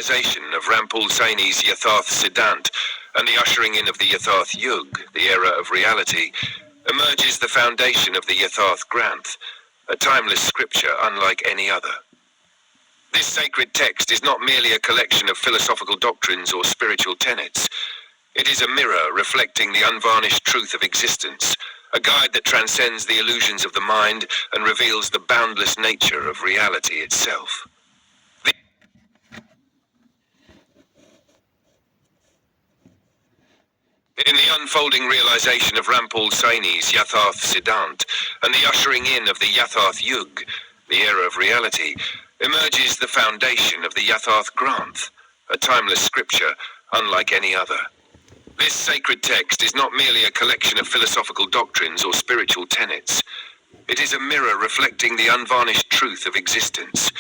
realization of Rampal Saini's Yatharth Siddhant and the ushering in of the Yatharth Yug, the era of reality, emerges the foundation of the Yatharth Granth, a timeless scripture unlike any other. This sacred text is not merely a collection of philosophical doctrines or spiritual tenets. It is a mirror reflecting the unvarnished truth of existence, a guide that transcends the illusions of the mind and reveals the boundless nature of reality itself. In the unfolding realization of Rampal Saini's Yatharth Siddhant and the ushering in of the Yatharth Yug, the era of reality, emerges the foundation of the Yatharth Granth, a timeless scripture unlike any other. This sacred text is not merely a collection of philosophical doctrines or spiritual tenets. It is a mirror reflecting the unvarnished truth of existence,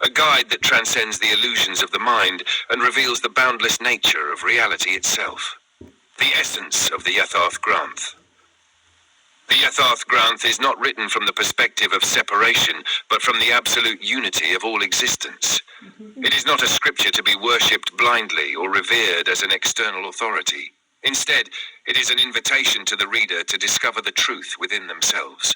a guide that transcends the illusions of the mind and reveals the boundless nature of reality itself. The essence of the Yatharth Granth. The Yatharth Granth is not written from the perspective of separation, but from the absolute unity of all existence. It is not a scripture to be worshipped blindly or revered as an external authority. Instead, it is an invitation to the reader to discover the truth within themselves.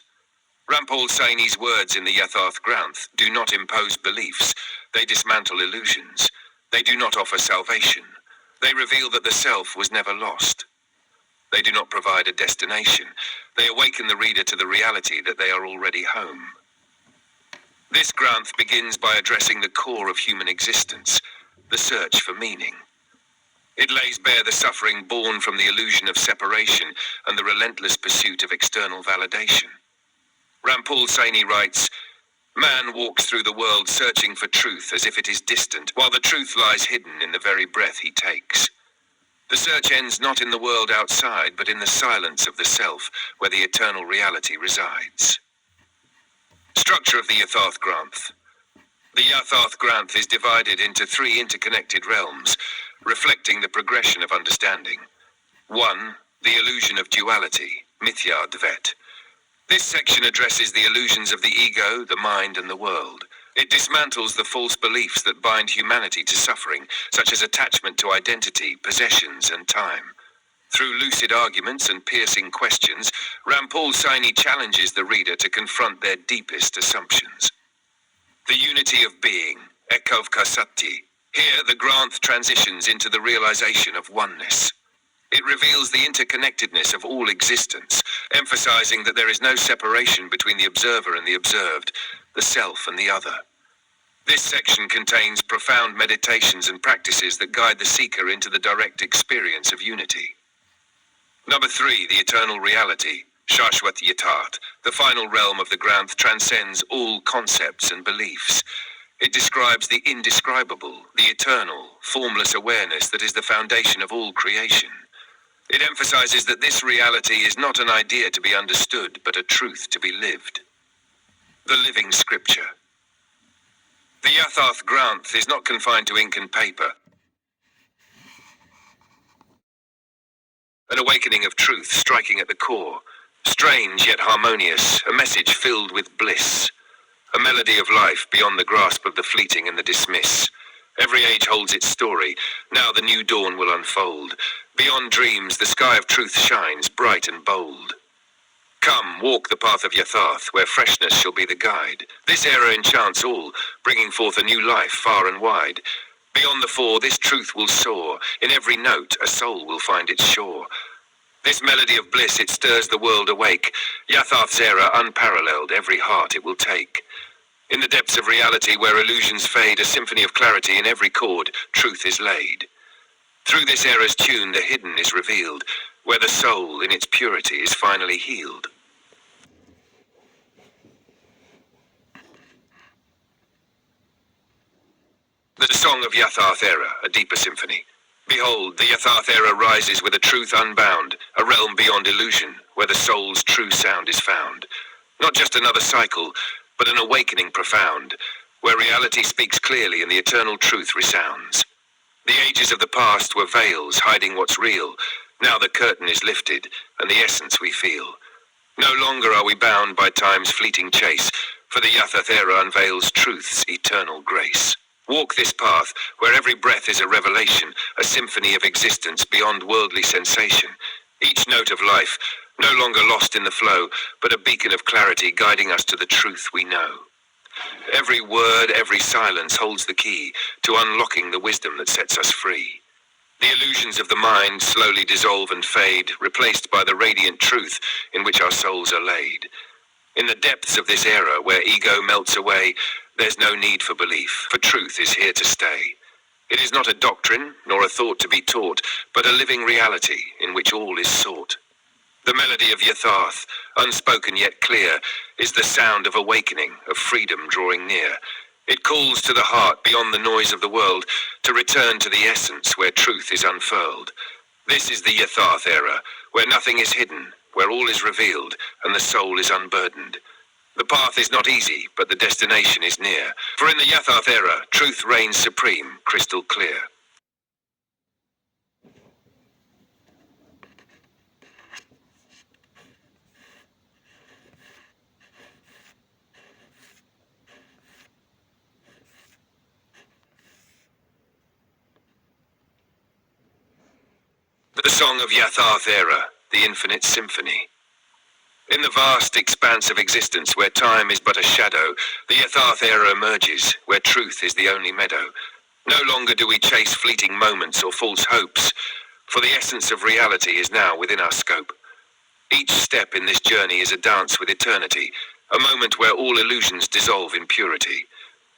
Rampal Saini's words in the Yatharth Granth do not impose beliefs. They dismantle illusions. They do not offer salvation. They reveal that the self was never lost. They do not provide a destination. They awaken the reader to the reality that they are already home. This Granth begins by addressing the core of human existence, the search for meaning. It lays bare the suffering born from the illusion of separation and the relentless pursuit of external validation. Rampal Saini writes, "Man walks through the world searching for truth as if it is distant, while the truth lies hidden in the very breath he takes. The search ends not in the world outside, but in the silence of the self, where the eternal reality resides." Structure of the Yatharth Granth. The Yatharth Granth is divided into three interconnected realms, reflecting the progression of understanding. 1. The illusion of duality, Mithya Dvet. This section addresses the illusions of the ego, the mind, and the world. It dismantles the false beliefs that bind humanity to suffering, such as attachment to identity, possessions, and time. Through lucid arguments and piercing questions, Rampal Saini challenges the reader to confront their deepest assumptions. The unity of being, Ekavka Sati. Here, the Granth transitions into the realization of oneness. It reveals the interconnectedness of all existence, emphasizing that there is no separation between the observer and the observed, the self and the other. This section contains profound meditations and practices that guide the seeker into the direct experience of unity. Number 3, the eternal reality, Shashwat Yatharth. The final realm of the Granth transcends all concepts and beliefs. It describes the indescribable, the eternal, formless awareness that is the foundation of all creation. It emphasizes that this reality is not an idea to be understood, but a truth to be lived. The living scripture. The Yatharth Granth is not confined to ink and paper. An awakening of truth striking at the core. Strange yet harmonious, a message filled with bliss. A melody of life beyond the grasp of the fleeting and the dismiss. Every age holds its story. Now the new dawn will unfold. Beyond dreams, the sky of truth shines, bright and bold. Come, walk the path of Yatharth, where freshness shall be the guide. This era enchants all, bringing forth a new life far and wide. Beyond the four, this truth will soar. In every note, a soul will find its shore. This melody of bliss, it stirs the world awake. Yatharth's era unparalleled, every heart it will take. In the depths of reality, where illusions fade, a symphony of clarity in every chord, truth is laid. Through this era's tune, the hidden is revealed, where the soul, in its purity, is finally healed. The Song of Yatharth Era, a deeper symphony. Behold, the Yatharth era rises with a truth unbound, a realm beyond illusion, where the soul's true sound is found. Not just another cycle, but an awakening profound, where reality speaks clearly and the eternal truth resounds. The ages of the past were veils hiding what's real. Now the curtain is lifted, and the essence we feel. No longer are we bound by time's fleeting chase, for the Yatharth era unveils truth's eternal grace. Walk this path, where every breath is a revelation, a symphony of existence beyond worldly sensation. Each note of life, no longer lost in the flow, but a beacon of clarity guiding us to the truth we know. Every word, every silence holds the key to unlocking the wisdom that sets us free. The illusions of the mind slowly dissolve and fade, replaced by the radiant truth in which our souls are laid. In the depths of this era where ego melts away, there's no need for belief, for truth is here to stay. It is not a doctrine, nor a thought to be taught, but a living reality in which all is sought. The melody of Yatharth, unspoken yet clear, is the sound of awakening, of freedom drawing near. It calls to the heart beyond the noise of the world to return to the essence where truth is unfurled. This is the Yatharth era, where nothing is hidden, where all is revealed and the soul is unburdened. The path is not easy, but the destination is near. For in the Yatharth era, truth reigns supreme, crystal clear. The Song of Yatharth Era, the Infinite Symphony. In the vast expanse of existence where time is but a shadow, the Yatharth Era emerges, where truth is the only meadow. No longer do we chase fleeting moments or false hopes, for the essence of reality is now within our scope. Each step in this journey is a dance with eternity, a moment where all illusions dissolve in purity.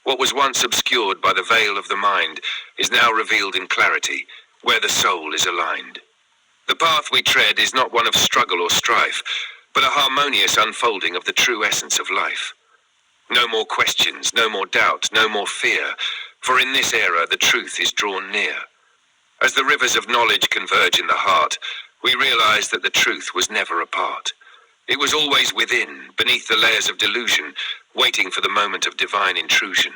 What was once obscured by the veil of the mind is now revealed in clarity, where the soul is aligned. The path we tread is not one of struggle or strife, but a harmonious unfolding of the true essence of life. No more questions, no more doubt, no more fear, for in this era the truth is drawn near. As the rivers of knowledge converge in the heart, we realize that the truth was never apart. It was always within, beneath the layers of delusion, waiting for the moment of divine intrusion.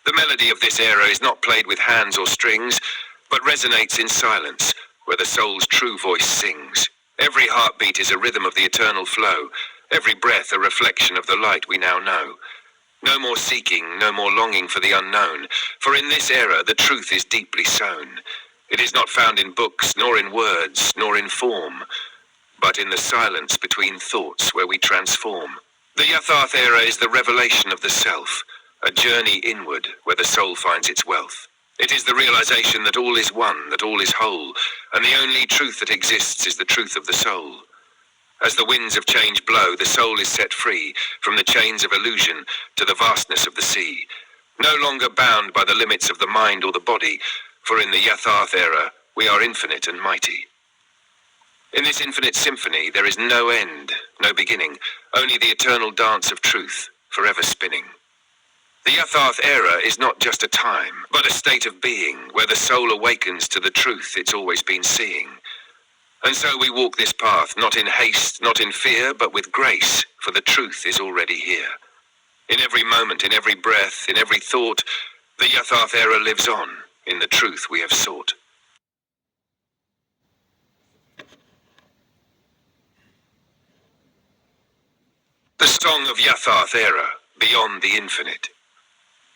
The melody of this era is not played with hands or strings, but resonates in silence, where the soul's true voice sings. Every heartbeat is a rhythm of the eternal flow, every breath a reflection of the light we now know. No more seeking, no more longing for the unknown, for in this era the truth is deeply sown. It is not found in books, nor in words, nor in form, but in the silence between thoughts where we transform. The Yatharth era is the revelation of the self, a journey inward where the soul finds its wealth. It is the realization that all is one, that all is whole, and the only truth that exists is the truth of the soul. As the winds of change blow, the soul is set free from the chains of illusion to the vastness of the sea, no longer bound by the limits of the mind or the body, for in the Yatharth era we are infinite and mighty. In this infinite symphony there is no end, no beginning, only the eternal dance of truth, forever spinning. The Yatharth era is not just a time, but a state of being, where the soul awakens to the truth it's always been seeing. And so we walk this path, not in haste, not in fear, but with grace, for the truth is already here. In every moment, in every breath, in every thought, the Yatharth era lives on, in the truth we have sought. The Song of Yatharth Era, Beyond the Infinite.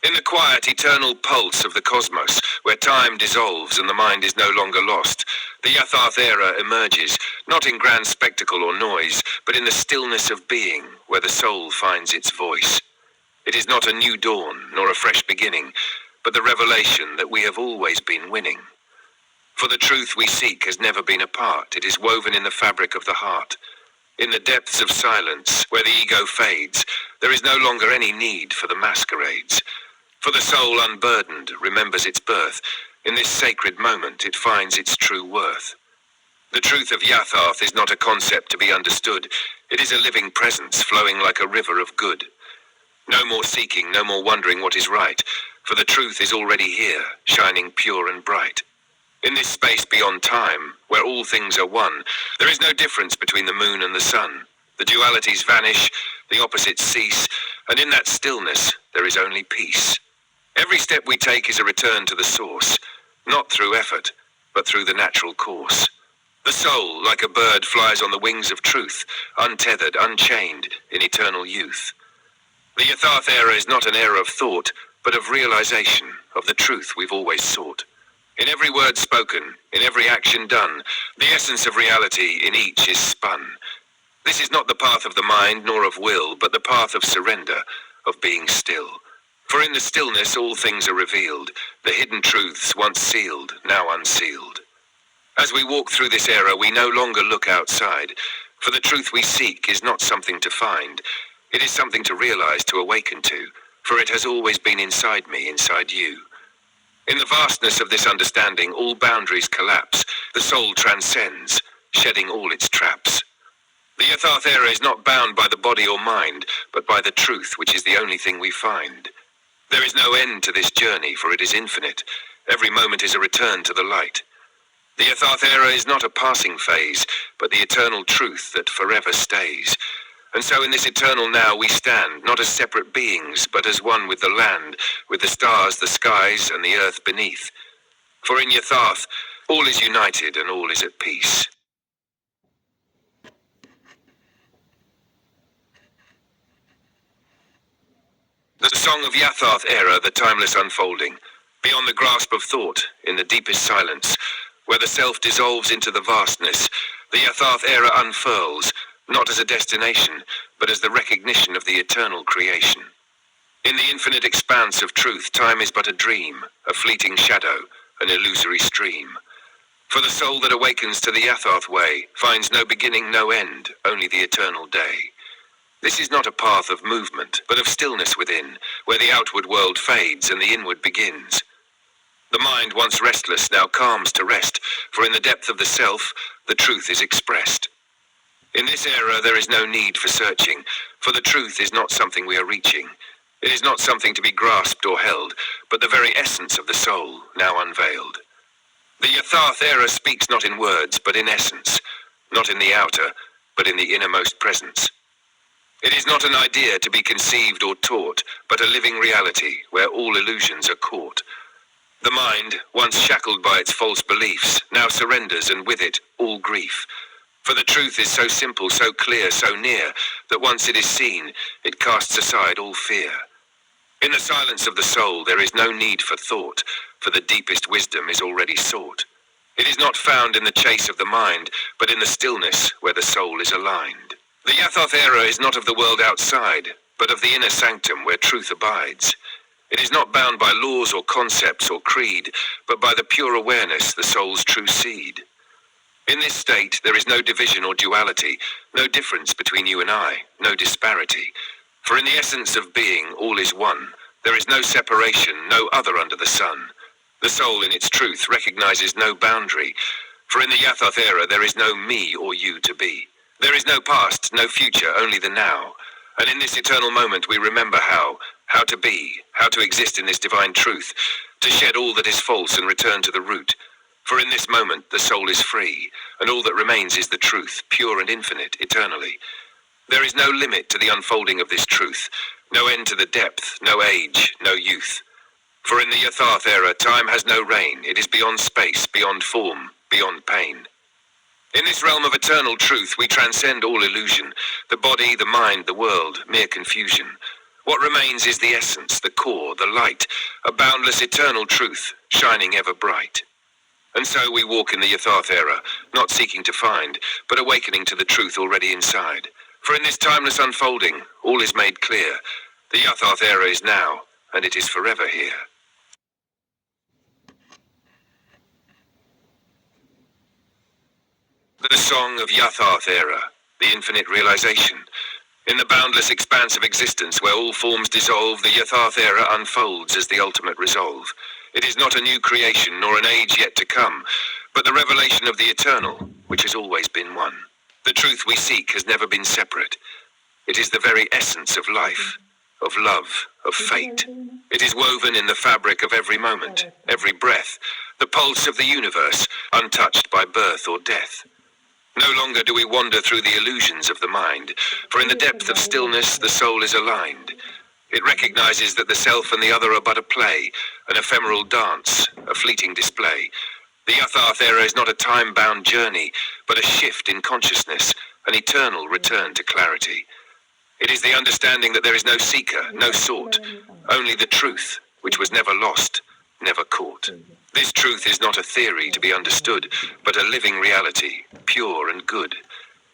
In the quiet, eternal pulse of the cosmos, where time dissolves and the mind is no longer lost, the Yatharth era emerges, not in grand spectacle or noise, but in the stillness of being, where the soul finds its voice. It is not a new dawn, nor a fresh beginning, but the revelation that we have always been winning. For the truth we seek has never been apart, it is woven in the fabric of the heart. In the depths of silence, where the ego fades, there is no longer any need for the masquerades. For the soul unburdened remembers its birth. In this sacred moment it finds its true worth. The truth of Yatharth is not a concept to be understood. It is a living presence flowing like a river of good. No more seeking, no more wondering what is right, for the truth is already here, shining pure and bright. In this space beyond time, where all things are one, there is no difference between the moon and the sun. The dualities vanish, the opposites cease, and in that stillness there is only peace. Every step we take is a return to the source, not through effort, but through the natural course. The soul, like a bird, flies on the wings of truth, untethered, unchained, in eternal youth. The Yatharth era is not an era of thought, but of realization, of the truth we've always sought. In every word spoken, in every action done, the essence of reality in each is spun. This is not the path of the mind nor of will, but the path of surrender, of being still. For in the stillness all things are revealed, the hidden truths once sealed, now unsealed. As we walk through this era, we no longer look outside, for the truth we seek is not something to find. It is something to realize, to awaken to, for it has always been inside me, inside you. In the vastness of this understanding, all boundaries collapse, the soul transcends, shedding all its traps. The Yatharth era is not bound by the body or mind, but by the truth, which is the only thing we find. There is no end to this journey, for it is infinite. Every moment is a return to the light. The Yatharth era is not a passing phase, but the eternal truth that forever stays. And so in this eternal now we stand, not as separate beings, but as one with the land, with the stars, the skies, and the earth beneath. For in Yatharth, all is united and all is at peace. The Song of Yatharth era, the timeless unfolding, beyond the grasp of thought, in the deepest silence, where the self dissolves into the vastness, the Yatharth era unfurls, not as a destination, but as the recognition of the eternal creation. In the infinite expanse of truth, time is but a dream, a fleeting shadow, an illusory stream. For the soul that awakens to the Yatharth way finds no beginning, no end, only the eternal day. This is not a path of movement, but of stillness within, where the outward world fades and the inward begins. The mind, once restless, now calms to rest, for in the depth of the self, the truth is expressed. In this era there is no need for searching, for the truth is not something we are reaching. It is not something to be grasped or held, but the very essence of the soul, now unveiled. The Yatharth era speaks not in words, but in essence, not in the outer, but in the innermost presence. It is not an idea to be conceived or taught, but a living reality where all illusions are caught. The mind, once shackled by its false beliefs, now surrenders, and with it, all grief. For the truth is so simple, so clear, so near, that once it is seen, it casts aside all fear. In the silence of the soul there is no need for thought, for the deepest wisdom is already sought. It is not found in the chase of the mind, but in the stillness where the soul is aligned. The Yatharth era is not of the world outside, but of the inner sanctum where truth abides. It is not bound by laws or concepts or creed, but by the pure awareness, the soul's true seed. In this state, there is no division or duality, no difference between you and I, no disparity. For in the essence of being, all is one. There is no separation, no other under the sun. The soul, in its truth, recognizes no boundary. For in the Yatharth era, there is no me or you to be. There is no past, no future, only the now. And in this eternal moment, we remember how to be, how to exist in this divine truth, to shed all that is false and return to the root. For in this moment, the soul is free, and all that remains is the truth, pure and infinite, eternally. There is no limit to the unfolding of this truth, no end to the depth, no age, no youth. For in the Yatharth era, time has no reign. It is beyond space, beyond form, beyond pain. In this realm of eternal truth, we transcend all illusion, the body, the mind, the world, mere confusion. What remains is the essence, the core, the light, a boundless eternal truth, shining ever bright. And so we walk in the Yatharth era, not seeking to find, but awakening to the truth already inside. For in this timeless unfolding, all is made clear. The Yatharth era is now, and it is forever here. The Song of Yatharth era, the infinite realization. In the boundless expanse of existence where all forms dissolve, the Yatharth era unfolds as the ultimate resolve. It is not a new creation nor an age yet to come, but the revelation of the eternal, which has always been one. The truth we seek has never been separate. It is the very essence of life, of love, of fate. It is woven in the fabric of every moment, every breath, the pulse of the universe, untouched by birth or death. No longer do we wander through the illusions of the mind, for in the depth of stillness the soul is aligned. It recognizes that the self and the other are but a play, an ephemeral dance, a fleeting display. The Yatharth era is not a time-bound journey, but a shift in consciousness, an eternal return to clarity. It is the understanding that there is no seeker, no sought, only the truth, which was never lost, never caught. This truth is not a theory to be understood, but a living reality, pure and good.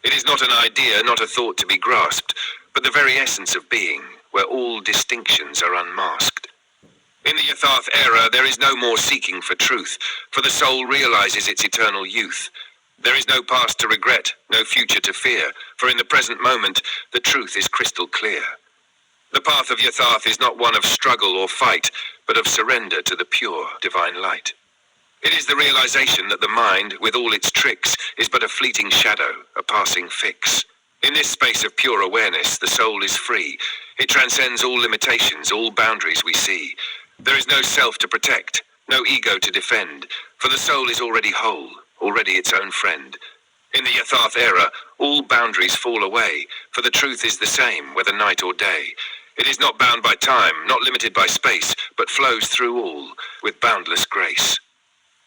It is not an idea, not a thought to be grasped, but the very essence of being, where all distinctions are unmasked. In the Yatharth era, there is no more seeking for truth, for the soul realizes its eternal youth. There is no past to regret, no future to fear, for in the present moment, the truth is crystal clear. The path of Yatharth is not one of struggle or fight, but of surrender to the pure, divine light. It is the realization that the mind, with all its tricks, is but a fleeting shadow, a passing fix. In this space of pure awareness, the soul is free. It transcends all limitations, all boundaries we see. There is no self to protect, no ego to defend, for the soul is already whole, already its own friend. In the Yatharth era, all boundaries fall away, for the truth is the same, whether night or day. It is not bound by time, not limited by space, but flows through all, with boundless grace.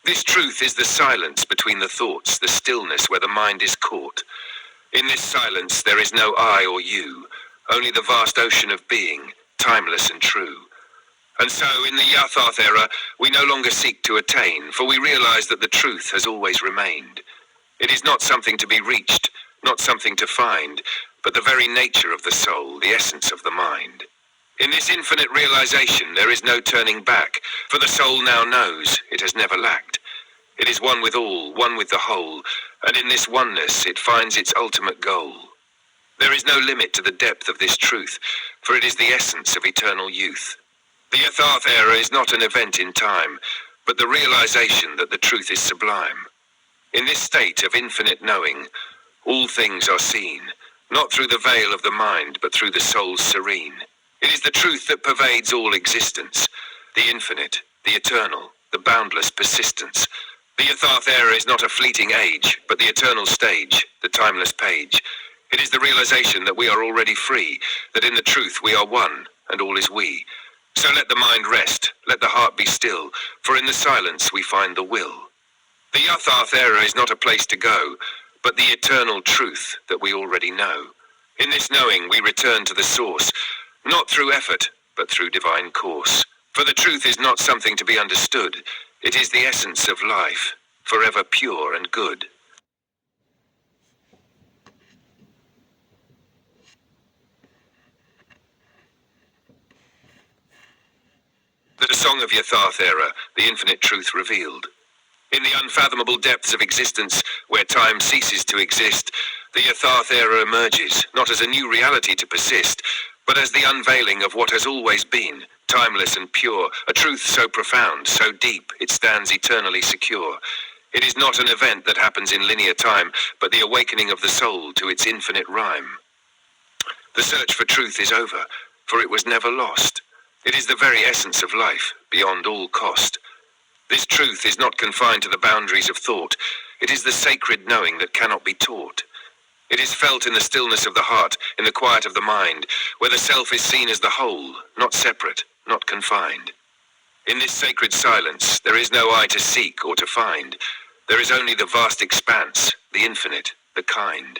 This truth is the silence between the thoughts, the stillness where the mind is caught. In this silence there is no I or you, only the vast ocean of being, timeless and true. And so, in the Yatharth era, we no longer seek to attain, for we realize that the truth has always remained. It is not something to be reached, not something to find, but the very nature of the soul, the essence of the mind. In this infinite realization, there is no turning back, for the soul now knows it has never lacked. It is one with all, one with the whole, and in this oneness it finds its ultimate goal. There is no limit to the depth of this truth, for it is the essence of eternal youth. The Yatharth era is not an event in time, but the realization that the truth is sublime. In this state of infinite knowing, all things are seen, not through the veil of the mind, but through the soul's serene. It is the truth that pervades all existence, the infinite, the eternal, the boundless persistence. The Yatharth era is not a fleeting age, but the eternal stage, the timeless page. It is the realization that we are already free, that in the truth we are one, and all is we. So let the mind rest, let the heart be still, for in the silence we find the will. The Yatharth era is not a place to go, but the eternal truth that we already know. In this knowing we return to the source, not through effort, but through divine course. For the truth is not something to be understood, it is the essence of life, forever pure and good. The Song of Yatharth era, the infinite truth revealed. In the unfathomable depths of existence, where time ceases to exist, the Yatharth era emerges, not as a new reality to persist, but as the unveiling of what has always been, timeless and pure, a truth so profound, so deep, it stands eternally secure. It is not an event that happens in linear time, but the awakening of the soul to its infinite rhyme. The search for truth is over, for it was never lost. It is the very essence of life, beyond all cost. This truth is not confined to the boundaries of thought. It is the sacred knowing that cannot be taught. It is felt in the stillness of the heart, in the quiet of the mind, where the self is seen as the whole, not separate, not confined. In this sacred silence, there is no I to seek or to find. There is only the vast expanse, the infinite, the kind.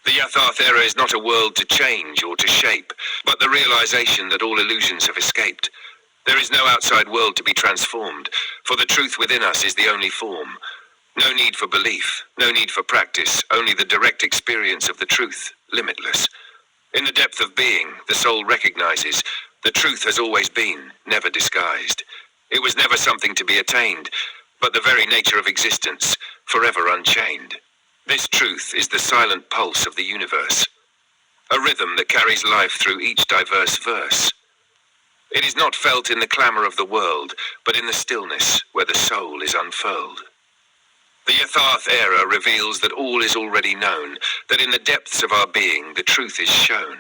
The Yatharth era is not a world to change or to shape, but the realization that all illusions have escaped. There is no outside world to be transformed, for the truth within us is the only form. No need for belief, no need for practice, only the direct experience of the truth, limitless. In the depth of being, the soul recognizes the truth has always been, never disguised. It was never something to be attained, but the very nature of existence, forever unchained. This truth is the silent pulse of the universe, a rhythm that carries life through each diverse verse. It is not felt in the clamor of the world, but in the stillness where the soul is unfurled. The Yatharth era reveals that all is already known, that in the depths of our being the truth is shown.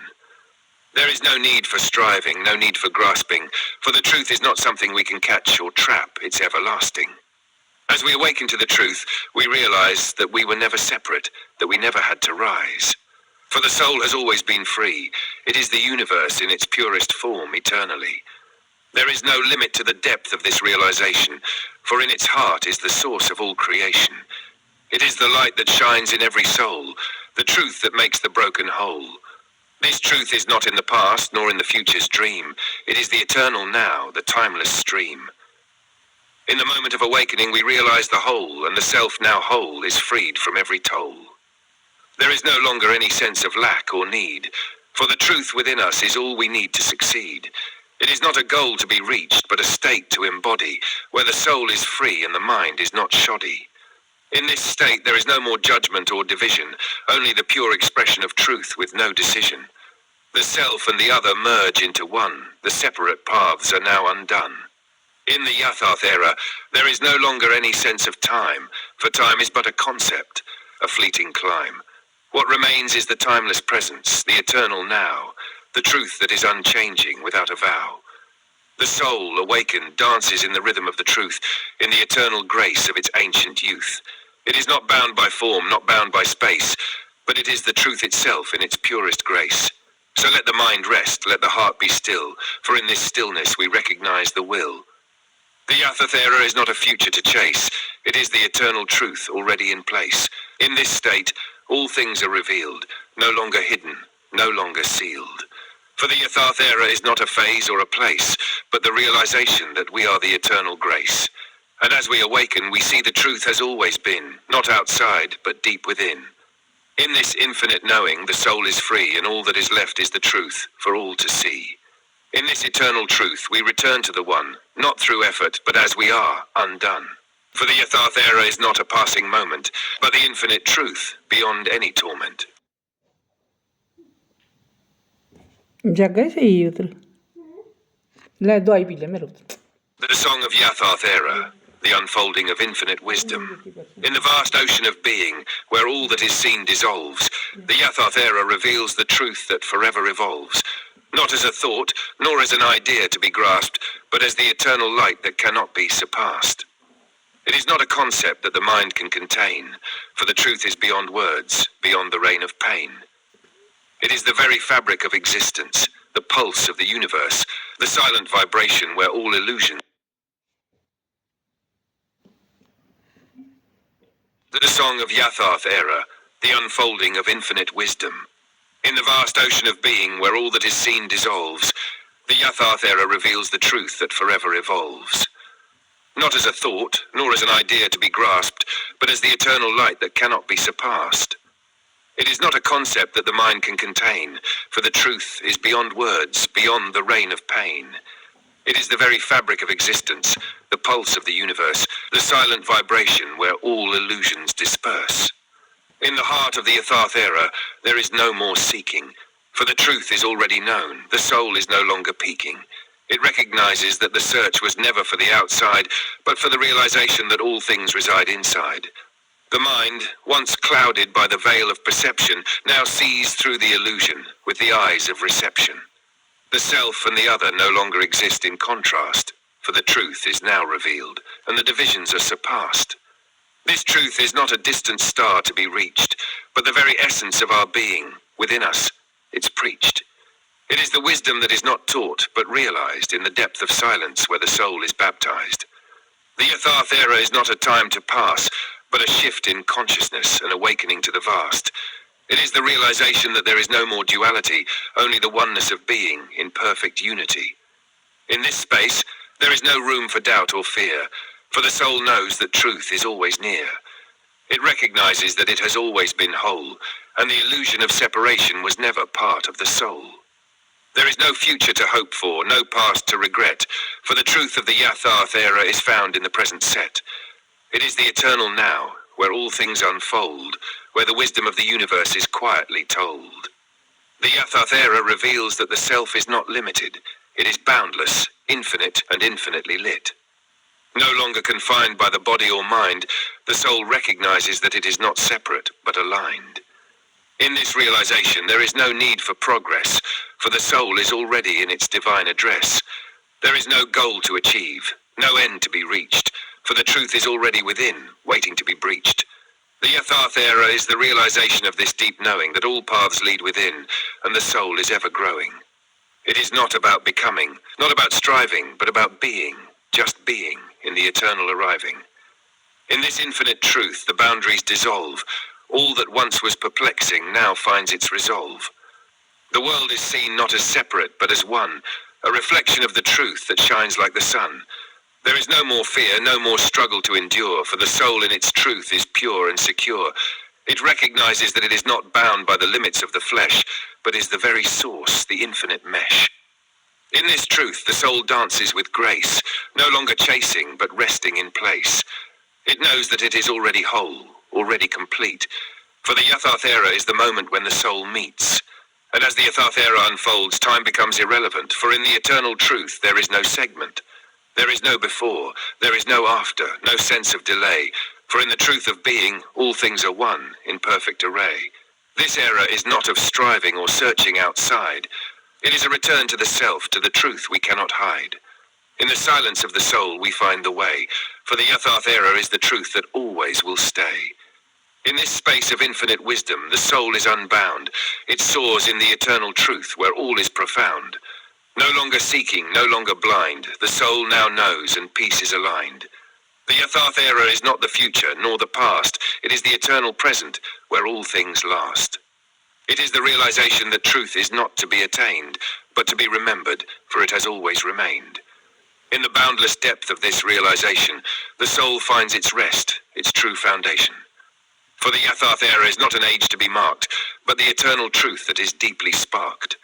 There is no need for striving, no need for grasping, for the truth is not something we can catch or trap, it's everlasting. As we awaken to the truth, we realize that we were never separate, that we never had to rise. For the soul has always been free. It is the universe in its purest form eternally. There is no limit to the depth of this realization, for in its heart is the source of all creation. It is the light that shines in every soul, the truth that makes the broken whole. This truth is not in the past nor in the future's dream. It is the eternal now, the timeless stream. In the moment of awakening, we realize the whole, and the self now whole is freed from every toll. There is no longer any sense of lack or need, for the truth within us is all we need to succeed. It is not a goal to be reached, but a state to embody, where the soul is free and the mind is not shoddy. In this state there is no more judgment or division, only the pure expression of truth with no decision. The self and the other merge into one, the separate paths are now undone. In the Yatharth era, there is no longer any sense of time, for time is but a concept, a fleeting climb. What remains is the timeless presence, the eternal now, the truth that is unchanging without a vow. The soul, awakened, dances in the rhythm of the truth, in the eternal grace of its ancient youth. It is not bound by form, not bound by space, but it is the truth itself in its purest grace. So let the mind rest, let the heart be still, for in this stillness we recognize the will. The Yatharth era is not a future to chase, it is the eternal truth already in place. In this state, all things are revealed, no longer hidden, no longer sealed. For the Yatharth era is not a phase or a place, but the realization that we are the eternal grace. And as we awaken, we see the truth has always been, not outside, but deep within. In this infinite knowing, the soul is free, and all that is left is the truth, for all to see. In this eternal truth, we return to the one, not through effort, but as we are, undone. For the Yatharth era is not a passing moment, but the infinite truth, beyond any torment. ਜਾਗਾ ਸਹੀ ਉਧਰ ਲੈ ਦਵਾਈ ਪੀ ਲੈ ਮੇਰੇ ਪੁੱਤ The song of Yatharth era, the unfolding of infinite wisdom. In the vast ocean of being, where all that is seen dissolves, the Yatharth era reveals the truth that forever evolves, not as a thought, nor as an idea to be grasped, but as the eternal light that cannot be surpassed. It is not a concept that the mind can contain, for the truth is beyond words, beyond the reign of pain. It is the very fabric of existence, the pulse of the universe, the silent vibration where all illusion. The song of Yatharth era, the unfolding of infinite wisdom. In the vast ocean of being where all that is seen dissolves, the Yatharth era reveals the truth that forever evolves. Not as a thought, nor as an idea to be grasped, but as the eternal light that cannot be surpassed. It is not a concept that the mind can contain, for the truth is beyond words, beyond the reign of pain. It is the very fabric of existence, the pulse of the universe, the silent vibration where all illusions disperse. In the heart of the Yatharth era, there is no more seeking, for the truth is already known, the soul is no longer peeking. It recognizes that the search was never for the outside, but for the realization that all things reside inside. The mind, once clouded by the veil of perception, now sees through the illusion with the eyes of reception. The self and the other no longer exist in contrast, for the truth is now revealed, and the divisions are surpassed. This truth is not a distant star to be reached, but the very essence of our being, within us, it's preached. It is the wisdom that is not taught, but realized in the depth of silence where the soul is baptized. The Yatharth era is not a time to pass, but a shift in consciousness and awakening to the vast. It is the realization that there is no more duality, only the oneness of being in perfect unity. In this space, there is no room for doubt or fear, for the soul knows that truth is always near. It recognizes that it has always been whole, and the illusion of separation was never part of the soul. There is no future to hope for, no past to regret, for the truth of the Yatharth era is found in the present set. It is the eternal now, where all things unfold, where the wisdom of the universe is quietly told. The Yatharth era reveals that the self is not limited. It is boundless, infinite, and infinitely lit. No longer confined by the body or mind, the soul recognizes that it is not separate, but aligned. In this realization, there is no need for progress, for the soul is already in its divine address. There is no goal to achieve, no end to be reached, for the truth is already within, waiting to be breached. The Yatharth era is the realization of this deep knowing that all paths lead within, and the soul is ever growing. It is not about becoming, not about striving, but about being, just being, in the eternal arriving. In this infinite truth, the boundaries dissolve. All that once was perplexing now finds its resolve. The world is seen not as separate, but as one, a reflection of the truth that shines like the sun. There is no more fear, no more struggle to endure, for the soul in its truth is pure and secure. It recognizes that it is not bound by the limits of the flesh, but is the very source, the infinite mesh. In this truth, the soul dances with grace, no longer chasing, but resting in place. It knows that it is already whole, already complete. For the Yatharth era is the moment when the soul meets. And as the Yatharth era unfolds, time becomes irrelevant, for in the eternal truth there is no segment. There is no before, there is no after, no sense of delay, for in the truth of being, all things are one, in perfect array. This era is not of striving or searching outside. It is a return to the self, to the truth we cannot hide. In the silence of the soul we find the way, for the Yatharth era is the truth that always will stay. In this space of infinite wisdom, the soul is unbound. It soars in the eternal truth where all is profound. No longer seeking, no longer blind, the soul now knows and peace is aligned. The Yatharth era is not the future nor the past, it is the eternal present where all things last. It is the realization that truth is not to be attained, but to be remembered, for it has always remained. In the boundless depth of this realization, the soul finds its rest, its true foundation. For the Yatharth era is not an age to be marked, but the eternal truth that is deeply sparked.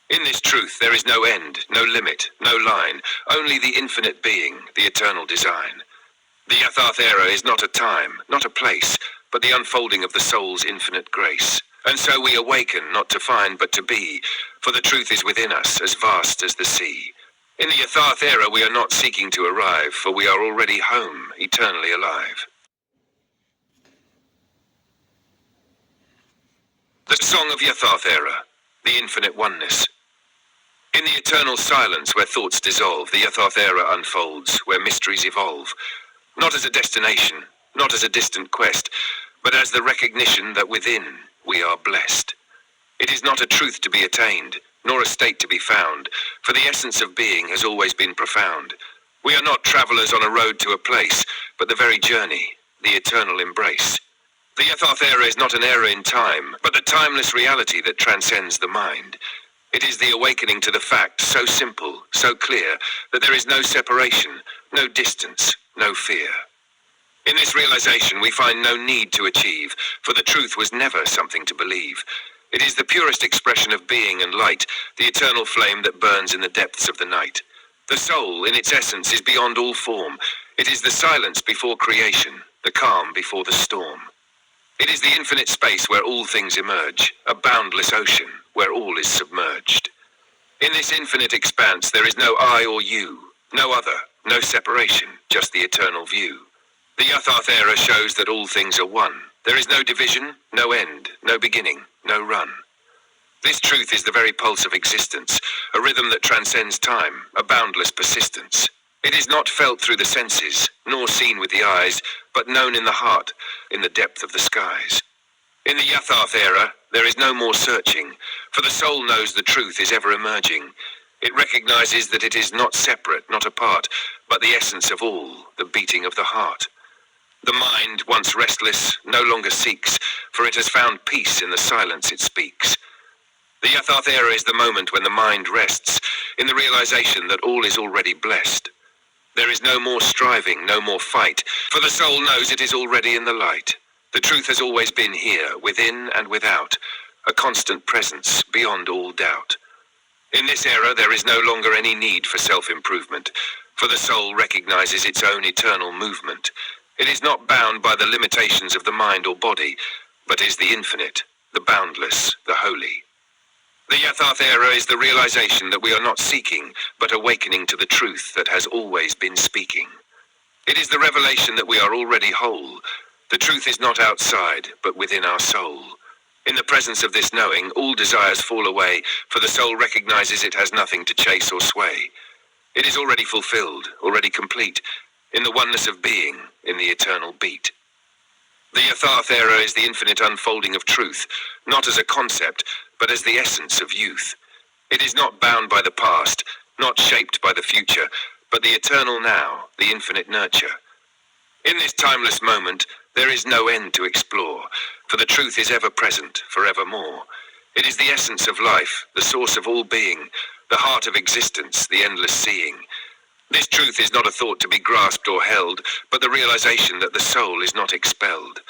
In this truth there is no end, no limit, no line, only the infinite being, the eternal design. The Yatharth era is not a time, not a place, but the unfolding of the soul's infinite grace. And so we awaken not to find but to be, for the truth is within us, as vast as the sea. In the Yatharth era we are not seeking to arrive, for we are already home, eternally alive. The Song of Yatharth Era, the infinite oneness. In the eternal silence where thoughts dissolve, the Yatharth era unfolds, where mysteries evolve. Not as a destination, not as a distant quest, but as the recognition that within we are blessed. It is not a truth to be attained, nor a state to be found, for the essence of being has always been profound. We are not travelers on a road to a place, but the very journey, the eternal embrace. The Yatharth era is not an era in time, but the timeless reality that transcends the mind. It is the awakening to the fact, so simple, so clear, that there is no separation, no distance, no fear. In this realization we find no need to achieve, for the truth was never something to believe. It is the purest expression of being and light, the eternal flame that burns in the depths of the night. The soul, in its essence, is beyond all form. It is the silence before creation, the calm before the storm. It is the infinite space where all things emerge, a boundless ocean where all is submerged. In this infinite expanse there is no I or you, no other, no separation, just the eternal view. The Yatharth era shows that all things are one. There is no division, no end, no beginning, no run. This truth is the very pulse of existence, a rhythm that transcends time, a boundless persistence. It is not felt through the senses, nor seen with the eyes, but known in the heart, in the depth of the skies. In the Yatharth era, there is no more searching, for the soul knows the truth is ever emerging. It recognizes that it is not separate, not apart, but the essence of all, the beating of the heart. The mind, once restless, no longer seeks, for it has found peace in the silence it speaks. The Yatharth era is the moment when the mind rests, in the realization that all is already blessed. There is no more striving, no more fight, for the soul knows it is already in the light. The truth has always been here, within and without, a constant presence beyond all doubt. In this era there is no longer any need for self-improvement, for the soul recognizes its own eternal movement. It is not bound by the limitations of the mind or body, but is the infinite, the boundless, the holy. The Yatharth era is the realization that we are not seeking, but awakening to the truth that has always been speaking. It is the revelation that we are already whole. The truth is not outside, but within our soul. In the presence of this knowing, all desires fall away, for the soul recognizes it has nothing to chase or sway. It is already fulfilled, already complete, in the oneness of being, in the eternal beat. The Yatharth era is the infinite unfolding of truth, not as a concept, but as the essence of youth. It is not bound by the past, not shaped by the future, but the eternal now, the infinite nurture. In this timeless moment, there is no end to explore, for the truth is ever present, forevermore. It is the essence of life, the source of all being, the heart of existence, the endless seeing. This truth is not a thought to be grasped or held, but the realization that the soul is not expelled.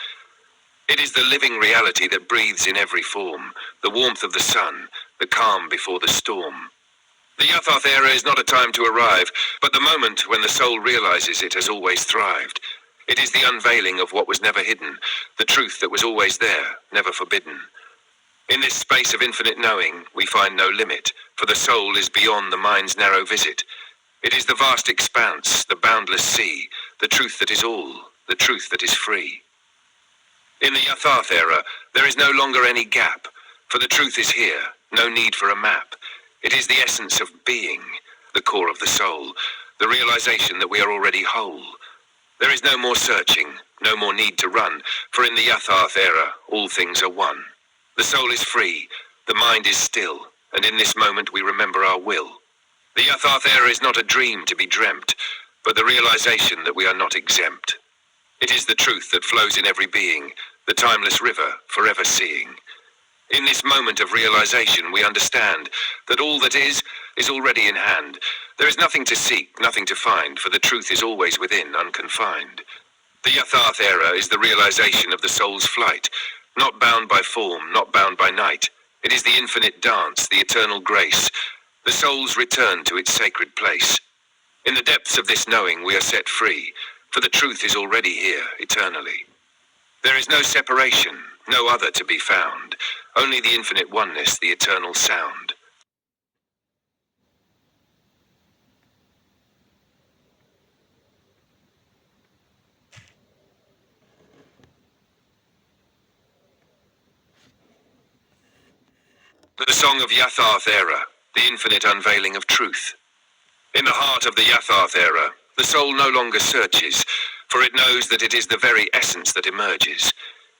It is the living reality that breathes in every form, the warmth of the sun, the calm before the storm. The Yatharth era is not a time to arrive, but the moment when the soul realizes it has always thrived. It is the unveiling of what was never hidden, the truth that was always there, never forbidden. In this space of infinite knowing, we find no limit, for the soul is beyond the mind's narrow visit. It is the vast expanse, the boundless sea, the truth that is all, the truth that is free. In the Yatharth era, there is no longer any gap, for the truth is here, no need for a map. It is the essence of being, the core of the soul, the realization that we are already whole. There is no more searching, no more need to run, for in the Yatharth era, all things are one. The soul is free, the mind is still, and in this moment we remember our will. The Yatharth era is not a dream to be dreamt, but the realization that we are not exempt. It is the truth that flows in every being, the timeless river, forever seeing. In this moment of realization, we understand that all that is already in hand. There is nothing to seek, nothing to find, for the truth is always within, unconfined. The Yatharth era is the realization of the soul's flight, not bound by form, not bound by night. It is the infinite dance, the eternal grace, the soul's return to its sacred place. In the depths of this knowing, we are set free, for the truth is already here, eternally. There is no separation, no other to be found, only the infinite oneness, the eternal sound. The Song of Yatharth Era, the infinite unveiling of truth. In the heart of the Yatharth era, the soul no longer searches, for it knows that it is the very essence that emerges.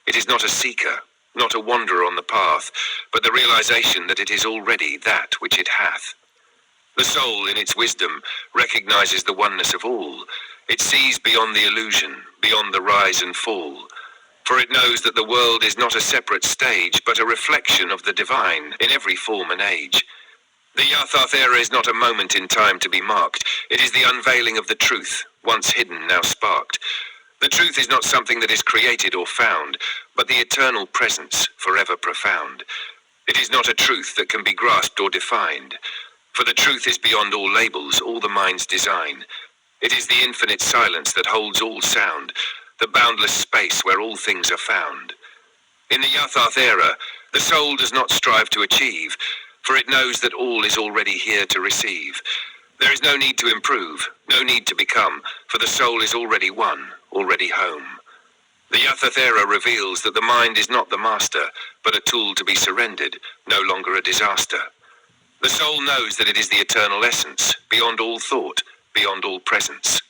It is not a seeker, not a wanderer on the path, but the realization that it is already that which it hath. The soul, in its wisdom, recognizes the oneness of all. It sees beyond the illusion, beyond the rise and fall. For it knows that the world is not a separate stage, but a reflection of the divine in every form and age. The Yatharth era is not a moment in time to be marked. It is the unveiling of the truth, once hidden, now sparked. The truth is not something that is created or found, but the eternal presence, forever profound. It is not a truth that can be grasped or defined, for the truth is beyond all labels, all the mind's design. It is the infinite silence that holds all sound, the boundless space where all things are found. In the Yatharth era, the soul does not strive to achieve, for it knows that all is already here to receive. There is no need to improve, no need to become, for the soul is already one, already home. The Yatharth era reveals that the mind is not the master, but a tool to be surrendered, no longer a disaster. The soul knows that it is the eternal essence, beyond all thought, beyond all presence.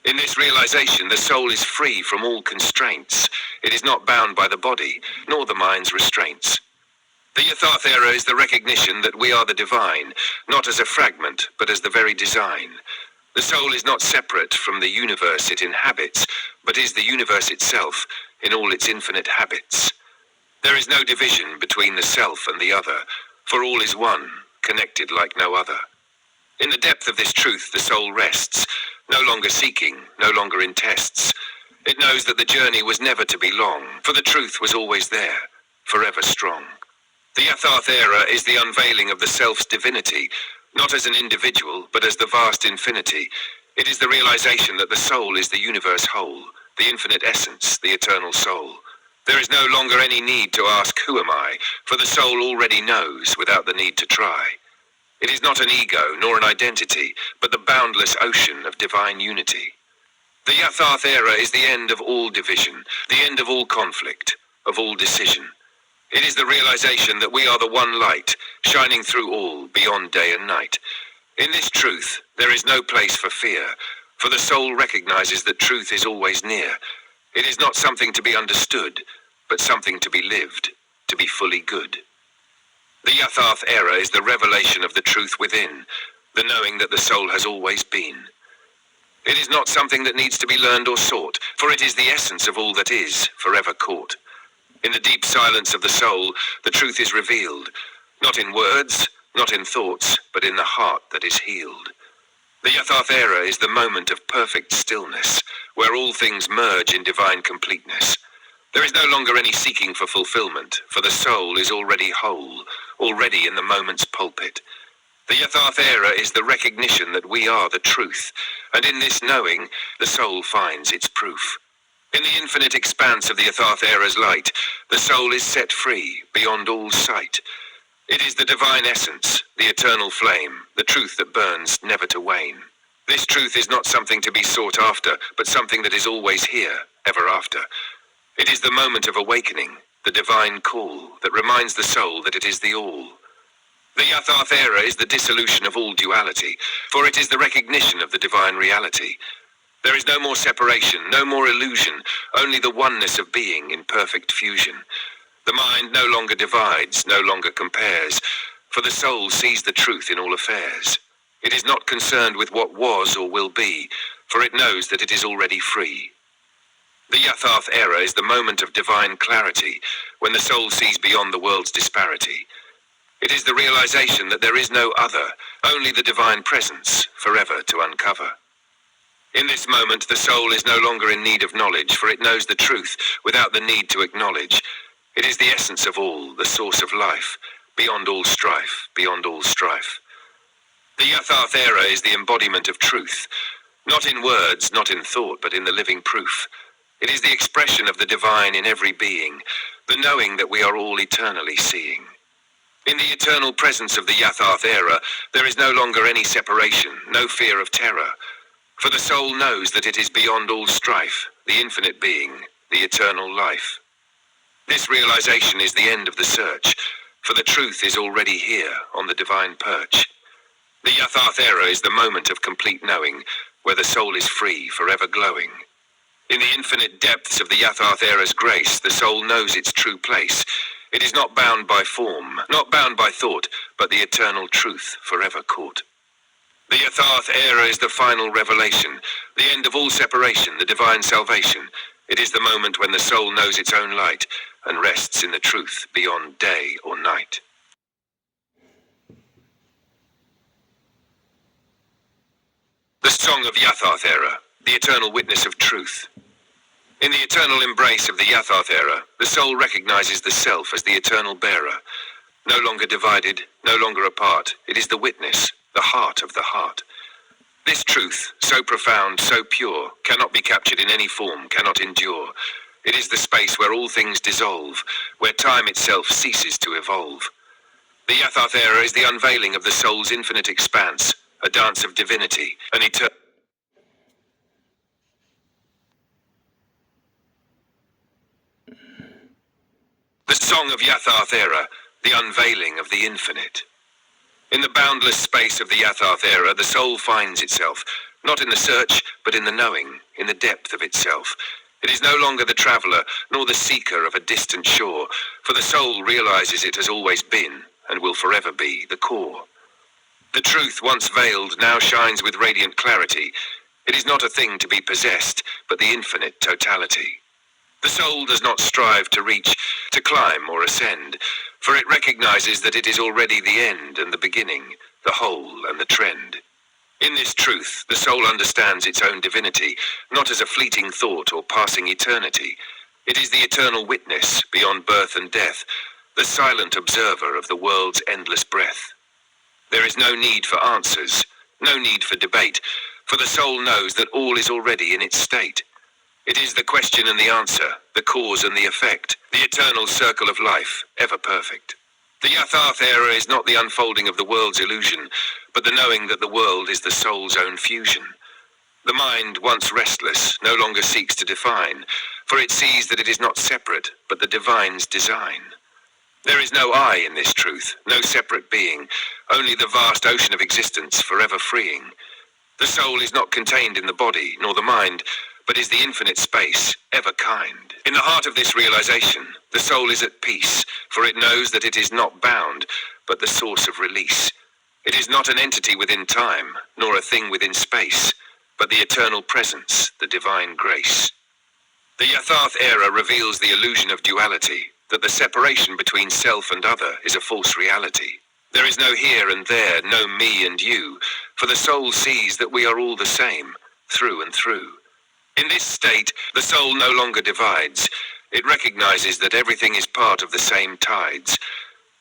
In this realization, the soul is free from all constraints. It is not bound by the body, nor the mind's restraints. The Yatharth era is the recognition that we are the divine, not as a fragment, but as the very design. The soul is not separate from the universe it inhabits, but is the universe itself in all its infinite habits. There is no division between the self and the other, for all is one, connected like no other. In the depth of this truth, the soul rests, no longer seeking, no longer in tests. It knows that the journey was never to be long, for the truth was always there, forever strong. The Yatharth era is the unveiling of the self's divinity, not as an individual, but as the vast infinity. It is the realization that the soul is the universe whole, the infinite essence, the eternal soul. There is no longer any need to ask, who am I? For the soul already knows without the need to try. It is not an ego nor an identity, but the boundless ocean of divine unity. The Yatharth era is the end of all division, the end of all conflict, of all decision. It is the realization that we are the one light, shining through all, beyond day and night. In this truth, there is no place for fear, for the soul recognizes that truth is always near. It is not something to be understood, but something to be lived, to be fully good. The Yatharth era is the revelation of the truth within, the knowing that the soul has always been. It is not something that needs to be learned or sought, for it is the essence of all that is, forever caught. In the deep silence of the soul, the truth is revealed, not in words, not in thoughts, but in the heart that is healed. The Yatharth era is the moment of perfect stillness, where all things merge in divine completeness. There is no longer any seeking for fulfillment, for the soul is already whole, already in the moment's pulpit. The Yatharth era is the recognition that we are the truth, and in this knowing, the soul finds its proof. In the infinite expanse of the Yatharth era's light, the soul is set free, beyond all sight. It is the divine essence, the eternal flame, the truth that burns never to wane. This truth is not something to be sought after, but something that is always here, ever after. It is the moment of awakening, the divine call, that reminds the soul that it is the all. The Yatharth era is the dissolution of all duality, for it is the recognition of the divine reality. There is no more separation, no more illusion, only the oneness of being in perfect fusion. The mind no longer divides, no longer compares, for the soul sees the truth in all affairs. It is not concerned with what was or will be, for it knows that it is already free. The Yatharth era is the moment of divine clarity, when the soul sees beyond the world's disparity. It is the realization that there is no other, only the divine presence, forever to uncover. In this moment, the soul is no longer in need of knowledge, for it knows the truth without the need to acknowledge. It is the essence of all, the source of life, beyond all strife, beyond all strife. The Yatharth era is the embodiment of truth, not in words, not in thought, but in the living proof. It is the expression of the divine in every being, the knowing that we are all eternally seeing. In the eternal presence of the Yatharth era, there is no longer any separation, no fear of terror. For the soul knows that it is beyond all strife, the infinite being, the eternal life. This realization is the end of the search, for the truth is already here on the divine perch. The Yatharth era is the moment of complete knowing, where the soul is free, forever glowing. In the infinite depths of the Yatharth era's grace, the soul knows its true place. It is not bound by form, not bound by thought, but the eternal truth forever caught. The Yatharth era is the final revelation, the end of all separation, the divine salvation. It is the moment when the soul knows its own light and rests in the truth beyond day or night. The Song of Yatharth Era, the eternal witness of truth. In the eternal embrace of the Yatharth era, the soul recognizes the self as the eternal bearer. No longer divided, no longer apart, it is the witness, the heart of the heart. This truth, so profound, so pure, cannot be captured in any form, cannot endure. It is the space where all things dissolve, where time itself ceases to evolve. The Yatharth era is the unveiling of the soul's infinite expanse, a dance of divinity, an eternal... The Song of Yatharth Era, the unveiling of the infinite. In the boundless space of the Yatharth era, the soul finds itself, not in the search, but in the knowing, in the depth of itself. It is no longer the traveler, nor the seeker of a distant shore, for the soul realizes it has always been, and will forever be, the core. The truth, once veiled, now shines with radiant clarity. It is not a thing to be possessed, but the infinite totality. The soul does not strive to reach, to climb or ascend, for it recognizes that it is already the end and the beginning, the whole and the trend. In this truth, the soul understands its own divinity, not as a fleeting thought or passing eternity. It is the eternal witness, beyond birth and death, the silent observer of the world's endless breath. There is no need for answers, no need for debate, for the soul knows that all is already in its state. It is the question and the answer, the cause and the effect, the eternal circle of life, ever perfect. The Yatharth era is not the unfolding of the world's illusion, but the knowing that the world is the soul's own fusion. The mind, once restless, no longer seeks to define, for it sees that it is not separate, but the divine's design. There is no I in this truth, no separate being, only the vast ocean of existence forever freeing. The soul is not contained in the body, nor the mind, but is the infinite space, ever kind. In the heart of this realization, the soul is at peace, for it knows that it is not bound, but the source of release. It is not an entity within time, nor a thing within space, but the eternal presence, the divine grace. The Yatharth era reveals the illusion of duality, that the separation between self and other is a false reality. There is no here and there, no me and you, for the soul sees that we are all the same, through and through. In this state, the soul no longer divides. It recognizes that everything is part of the same tides.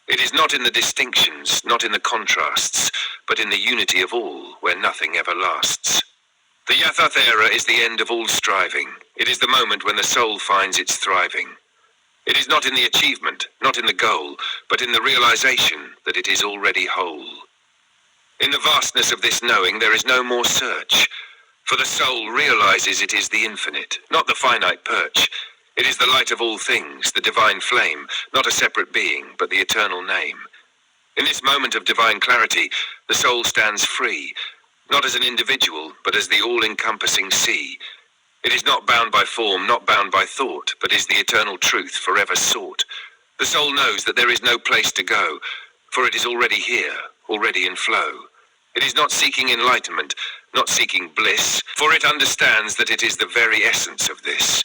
It is not in the distinctions, not in the contrasts, but in the unity of all, where nothing ever lasts. The Yatharth era is the end of all striving. It is the moment when the soul finds its thriving. It is not in the achievement, not in the goal, but in the realization that it is already whole. In the vastness of this knowing, there is no more search, for the soul realizes it is the infinite, not the finite perch. It is the light of all things, the divine flame, not a separate being, but the eternal name. In this moment of divine clarity, the soul stands free, not as an individual, but as the all-encompassing sea. It is not bound by form, not bound by thought, but is the eternal truth forever sought. The soul knows that there is no place to go, for it is already here, already in flow. It is not seeking enlightenment, not seeking bliss, for it understands that it is the very essence of this.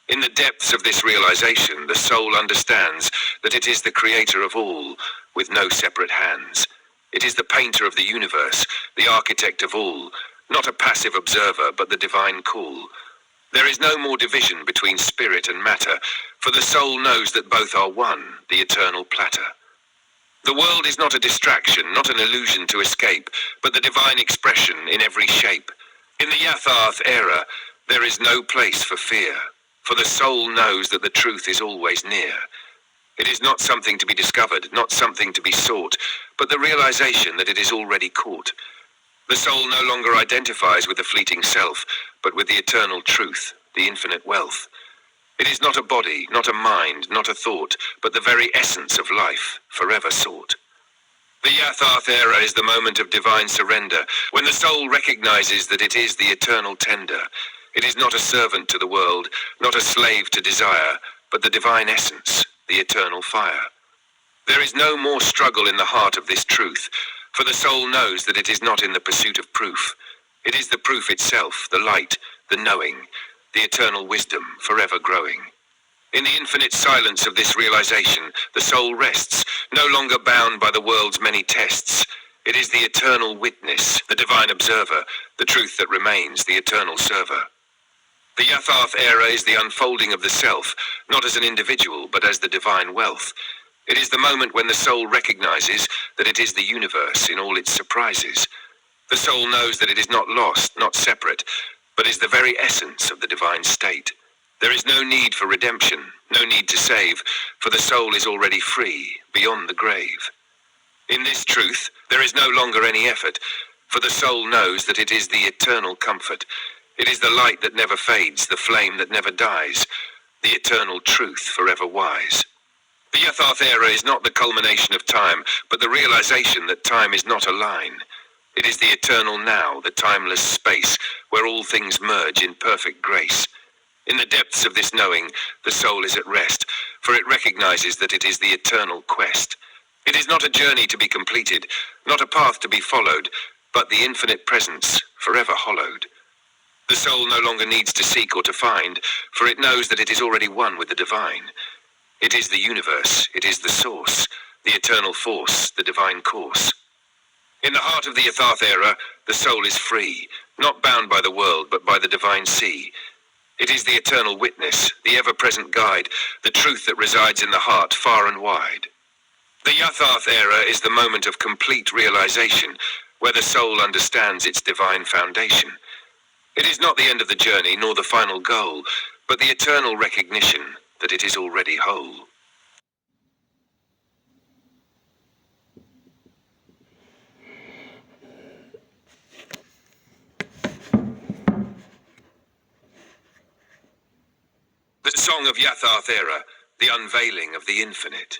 In the depths of this realization, the soul understands that it is the creator of all, with no separate hands. It is the painter of the universe, the architect of all, not a passive observer, but the divine call. There is no more division between spirit and matter, for the soul knows that both are one, the eternal platter. The world is not a distraction, not an illusion to escape, but the divine expression in every shape. In the Yatharth era, there is no place for fear, for the soul knows that the truth is always near. It is not something to be discovered, not something to be sought, but the realization that it is already caught. The soul no longer identifies with the fleeting self, but with the eternal truth, the infinite wealth. It is not a body, not a mind, not a thought, but the very essence of life, forever sought. The Yatharth era is the moment of divine surrender, when the soul recognizes that it is the eternal tender. It is not a servant to the world, not a slave to desire, but the divine essence, the eternal fire. There is no more struggle in the heart of this truth, for the soul knows that it is not in the pursuit of proof. It is the proof itself, the light, the knowing, the eternal wisdom, forever growing. In the infinite silence of this realization, the soul rests, no longer bound by the world's many tests. It is the eternal witness, the divine observer, the truth that remains, the eternal server. The Yatharth era is the unfolding of the self, not as an individual, but as the divine wealth. It is the moment when the soul recognizes that it is the universe in all its surprises. The soul knows that it is not lost, not separate, but is the very essence of the divine state. There is no need for redemption, no need to save, for the soul is already free, beyond the grave. In this truth, there is no longer any effort, for the soul knows that it is the eternal comfort. It is the light that never fades, the flame that never dies, the eternal truth forever wise. The Yatharth era is not the culmination of time, but the realization that time is not a line. It is the eternal now, the timeless space, where all things merge in perfect grace. In the depths of this knowing, the soul is at rest, for it recognizes that it is the eternal quest. It is not a journey to be completed, not a path to be followed, but the infinite presence, forever hollowed. The soul no longer needs to seek or to find, for it knows that it is already one with the divine. It is the universe, it is the source, the eternal force, the divine course. In the heart of the Yatharth era, the soul is free, not bound by the world, but by the divine sea. It is the eternal witness, the ever-present guide, the truth that resides in the heart far and wide. The Yatharth era is the moment of complete realization, where the soul understands its divine foundation. It is not the end of the journey, nor the final goal, but the eternal recognition that it is already whole. The Song of Yatharth Era, the unveiling of the infinite.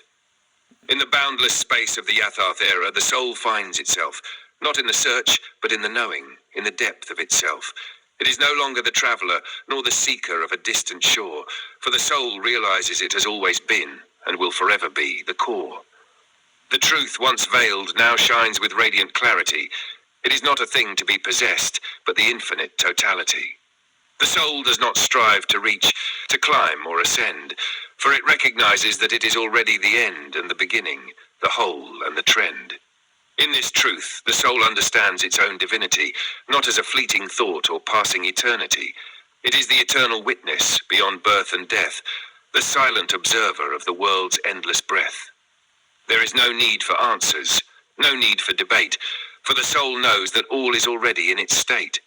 In the boundless space of the Yatharth era, the soul finds itself, not in the search, but in the knowing, in the depth of itself. It is no longer the traveler, nor the seeker of a distant shore, for the soul realizes it has always been, and will forever be, the core. The truth, once veiled, now shines with radiant clarity. It is not a thing to be possessed, but the infinite totality. The soul does not strive to reach, to climb or ascend, for it recognizes that it is already the end and the beginning, the whole, and the trend. In this truth, the soul understands its own divinity, not as a fleeting thought or passing eternity. It is the eternal witness, beyond birth and death, the silent observer of the world's endless breath. There is no need for answers, no need for debate, for the soul knows that all is already in its state.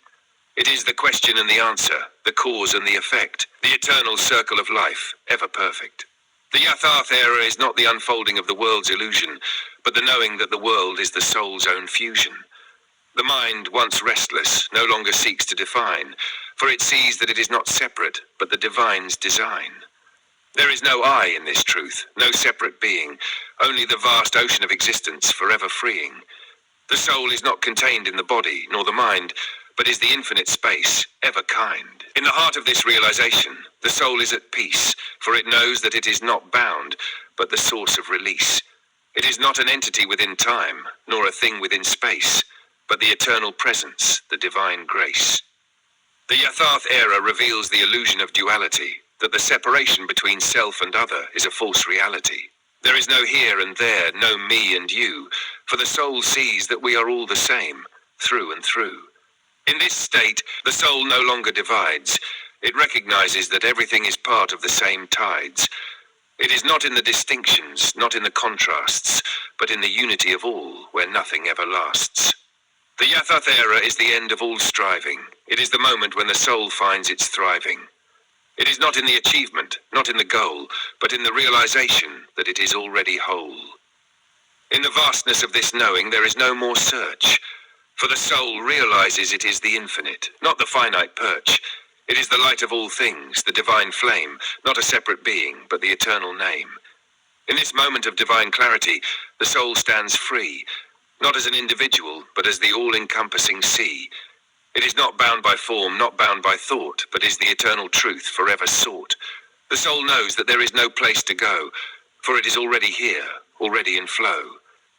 It is the question and the answer, the cause and the effect, the eternal circle of life, ever perfect. The Yatharth era is not the unfolding of the world's illusion, but the knowing that the world is the soul's own fusion. The mind, once restless, no longer seeks to define, for it sees that it is not separate, but the divine's design. There is no I in this truth, no separate being, only the vast ocean of existence forever freeing. The soul is not contained in the body, nor the mind, but is the infinite space, ever kind. In the heart of this realization, the soul is at peace, for it knows that it is not bound, but the source of release. It is not an entity within time, nor a thing within space, but the eternal presence, the divine grace. The Yatharth era reveals the illusion of duality, that the separation between self and other is a false reality. There is no here and there, no me and you, for the soul sees that we are all the same, through and through. In this state, the soul no longer divides. It recognizes that everything is part of the same tides. It is not in the distinctions, not in the contrasts, but in the unity of all, where nothing ever lasts. The Yatharth era is the end of all striving. It is the moment when the soul finds its thriving. It is not in the achievement, not in the goal, but in the realization that it is already whole. In the vastness of this knowing, there is no more search, for the soul realizes it is the infinite, not the finite perch. It is the light of all things, the divine flame, not a separate being, but the eternal name. In this moment of divine clarity, the soul stands free, not as an individual, but as the all-encompassing sea. It is not bound by form, not bound by thought, but is the eternal truth forever sought. The soul knows that there is no place to go, for it is already here, already in flow.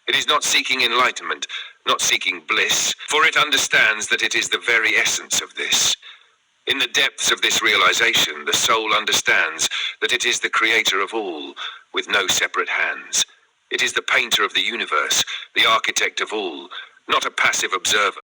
It is not seeking enlightenment, not seeking bliss, for it understands that it is the very essence of this. In the depths of this realization, the soul understands that it is the creator of all, with no separate hands. It is the painter of the universe, the architect of all, not a passive observer.